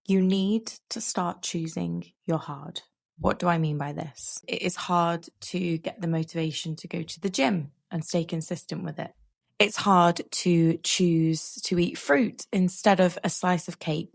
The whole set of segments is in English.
You need to start choosing your hard. What do I mean by this? It is hard to get the motivation to go to the gym and stay consistent with it. It's hard to choose to eat fruit instead of a slice of cake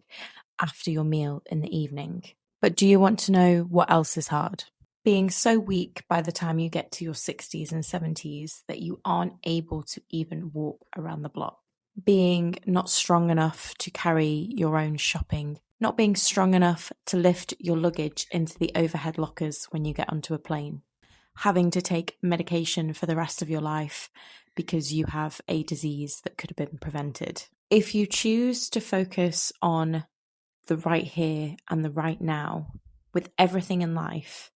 after your meal in the evening. But do you want to know what else is hard? Being so weak by the time you get to your 60s and 70s that you aren't able to even walk around the block. Being not strong enough to carry your own shopping. Not being strong enough to lift your luggage into the overhead lockers when you get onto a plane. Having to take medication for the rest of your life because you have a disease that could have been prevented. If you choose to focus on the right here and the right now with everything in life,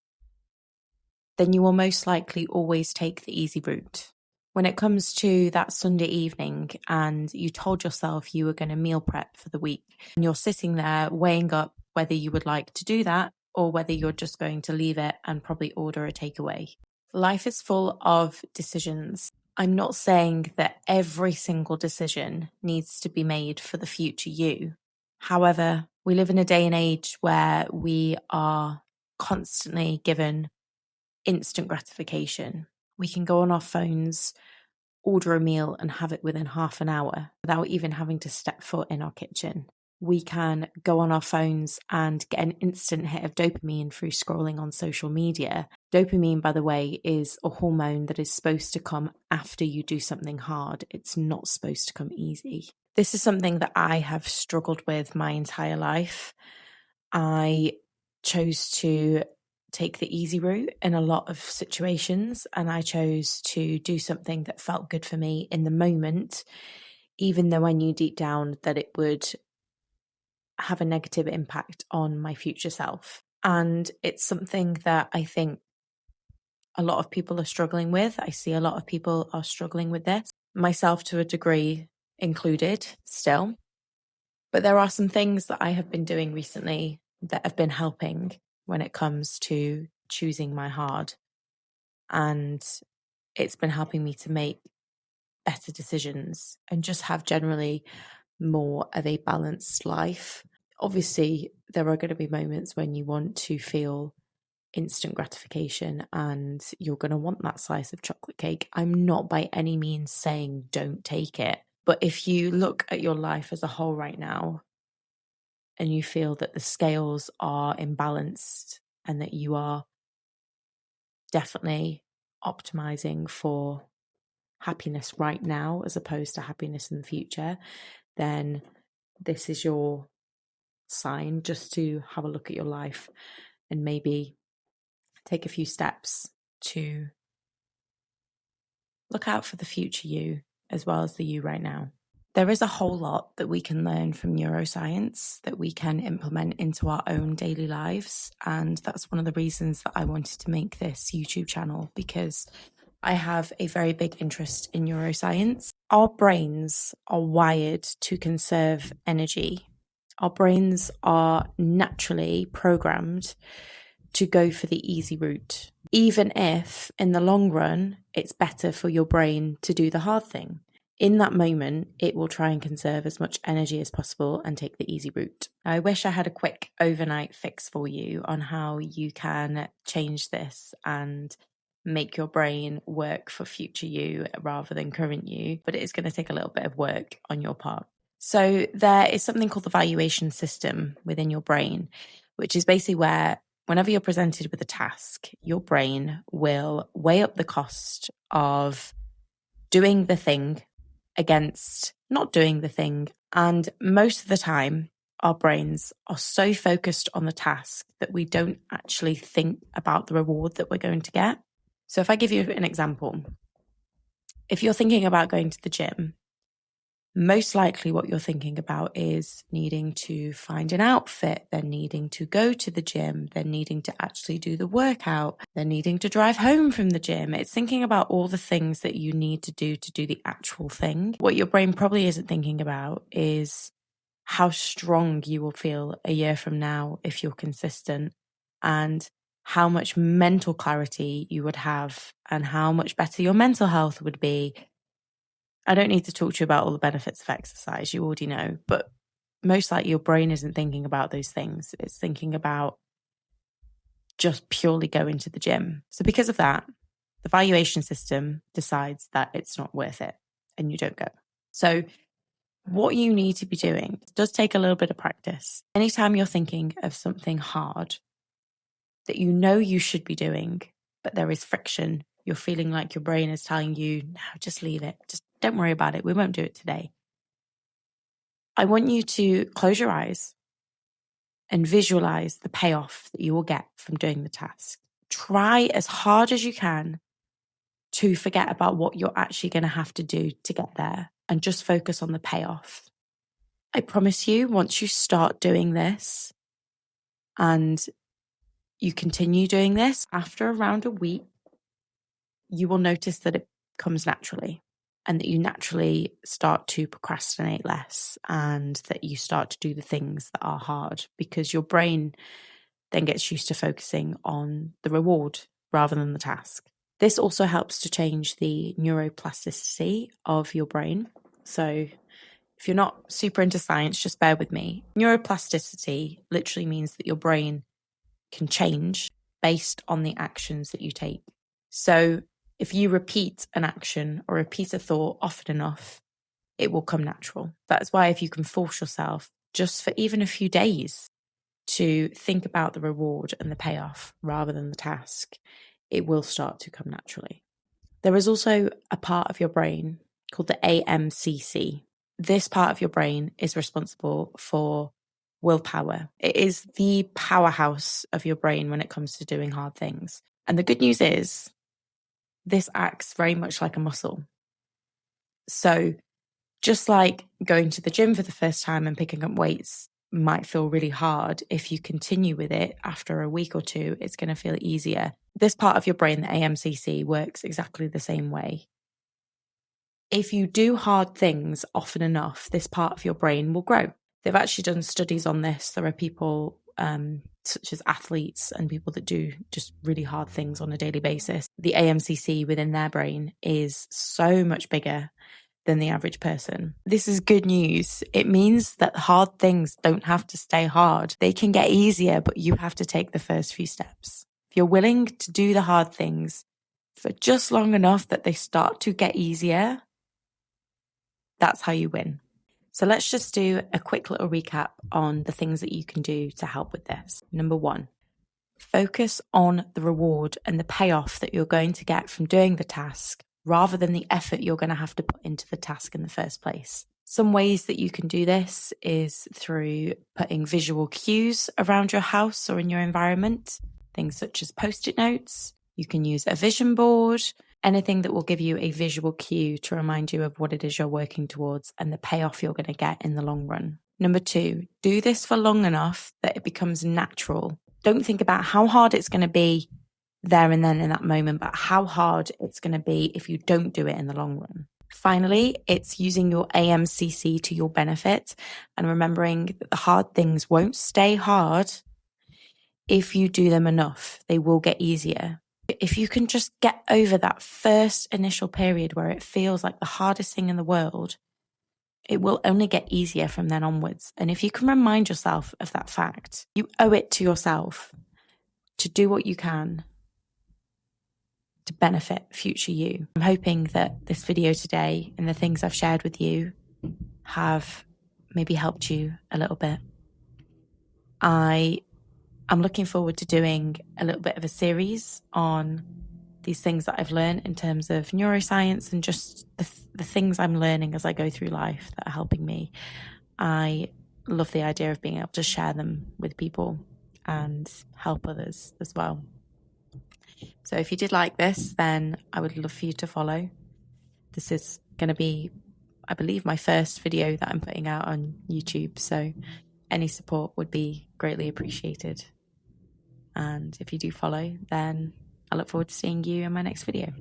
then you will most likely always take the easy route. When it comes to that Sunday evening and you told yourself you were going to meal prep for the week, and you're sitting there weighing up whether you would like to do that or whether you're just going to leave it and probably order a takeaway. Life is full of decisions. I'm not saying that every single decision needs to be made for the future you. However, we live in a day and age where we are constantly given instant gratification. We can go on our phones, order a meal and have it within half an hour without even having to step foot in our kitchen. We can go on our phones and get an instant hit of dopamine through scrolling on social media. Dopamine, by the way, is a hormone that is supposed to come after you do something hard. It's not supposed to come easy. This is something that I have struggled with my entire life. I chose to take the easy route in a lot of situations, and I chose to do something that felt good for me in the moment, even though I knew deep down that it would have a negative impact on my future self. And it's something that I think a lot of people are struggling with. I see a lot of people are struggling with this, myself to a degree included still. But there are some things that I have been doing recently that have been helping when it comes to choosing my hard. And it's been helping me to make better decisions and just have generally more of a balanced life. Obviously, there are going to be moments when you want to feel instant gratification and you're going to want that slice of chocolate cake. I'm not by any means saying don't take it. But if you look at your life as a whole right now, and you feel that the scales are imbalanced and that you are definitely optimizing for happiness right now as opposed to happiness in the future, then this is your sign just to have a look at your life and maybe take a few steps to look out for the future you as well as the you right now. There is a whole lot that we can learn from neuroscience that we can implement into our own daily lives. And that's one of the reasons that I wanted to make this YouTube channel, because I have a very big interest in neuroscience. Our brains are wired to conserve energy. Our brains are naturally programmed to go for the easy route, even if in the long run, it's better for your brain to do the hard thing. In that moment, it will try and conserve as much energy as possible and take the easy route. I wish I had a quick overnight fix for you on how you can change this and make your brain work for future you rather than current you, but it is going to take a little bit of work on your part. So there is something called the valuation system within your brain, which is basically where whenever you're presented with a task, your brain will weigh up the cost of doing the thing against not doing the thing. And most of the time, our brains are so focused on the task that we don't actually think about the reward that we're going to get. So if I give you an example, if you're thinking about going to the gym, most likely what you're thinking about is needing to find an outfit, then needing to go to the gym, then needing to actually do the workout, then needing to drive home from the gym. It's thinking about all the things that you need to do the actual thing. What your brain probably isn't thinking about is how strong you will feel a year from now if you're consistent, and how much mental clarity you would have and how much better your mental health would be. I don't need to talk to you about all the benefits of exercise, you already know, but most likely your brain isn't thinking about those things. It's thinking about just purely going to the gym. So because of that, the valuation system decides that it's not worth it and you don't go. So what you need to be doing does take a little bit of practice. Anytime you're thinking of something hard that you know you should be doing, but there is friction, you're feeling like your brain is telling you, no, just leave it. Just don't worry about it. We won't do it today. I want you to close your eyes and visualize the payoff that you will get from doing the task. Try as hard as you can to forget about what you're actually going to have to do to get there and just focus on the payoff. I promise you, once you start doing this and you continue doing this, after around a week, you will notice that it comes naturally and that you naturally start to procrastinate less and that you start to do the things that are hard because your brain then gets used to focusing on the reward rather than the task. This also helps to change the neuroplasticity of your brain. So if you're not super into science, just bear with me. Neuroplasticity literally means that your brain can change based on the actions that you take. So if you repeat an action or repeat a thought often enough, it will come natural. That's why if you can force yourself just for even a few days to think about the reward and the payoff rather than the task, it will start to come naturally. There is also a part of your brain called the AMCC. This part of your brain is responsible for willpower. It is the powerhouse of your brain when it comes to doing hard things. And the good news is, this acts very much like a muscle. So just like going to the gym for the first time and picking up weights might feel really hard, if you continue with it after a week or two, it's going to feel easier. This part of your brain, the AMCC, works exactly the same way. If you do hard things often enough, this part of your brain will grow. They've actually done studies on this. There are people such as athletes and people that do just really hard things on a daily basis. The AMCC within their brain is so much bigger than the average person. This is good news. It means that hard things don't have to stay hard. They can get easier, but you have to take the first few steps. If you're willing to do the hard things for just long enough that they start to get easier, that's how you win. So let's just do a quick little recap on the things that you can do to help with this. Number 1, focus on the reward and the payoff that you're going to get from doing the task rather than the effort you're going to have to put into the task in the first place. Some ways that you can do this is through putting visual cues around your house or in your environment, things such as post-it notes. You can use a vision board, anything that will give you a visual cue to remind you of what it is you're working towards and the payoff you're going to get in the long run. Number 2, do this for long enough that it becomes natural. Don't think about how hard it's going to be there and then in that moment, but how hard it's going to be if you don't do it in the long run. Finally, it's using your AMCC to your benefit and remembering that the hard things won't stay hard if you do them enough. They will get easier. If you can just get over that first initial period where it feels like the hardest thing in the world, it will only get easier from then onwards. And if you can remind yourself of that fact, you owe it to yourself to do what you can to benefit future you. I'm hoping that this video today and the things I've shared with you have maybe helped you a little bit. I'm looking forward to doing a little bit of a series on these things that I've learned in terms of neuroscience and just the things I'm learning as I go through life that are helping me. I love the idea of being able to share them with people and help others as well. So if you did like this, then I would love for you to follow. This is going to be, I believe, my first video that I'm putting out on YouTube. So any support would be greatly appreciated. And if you do follow, then I look forward to seeing you in my next video.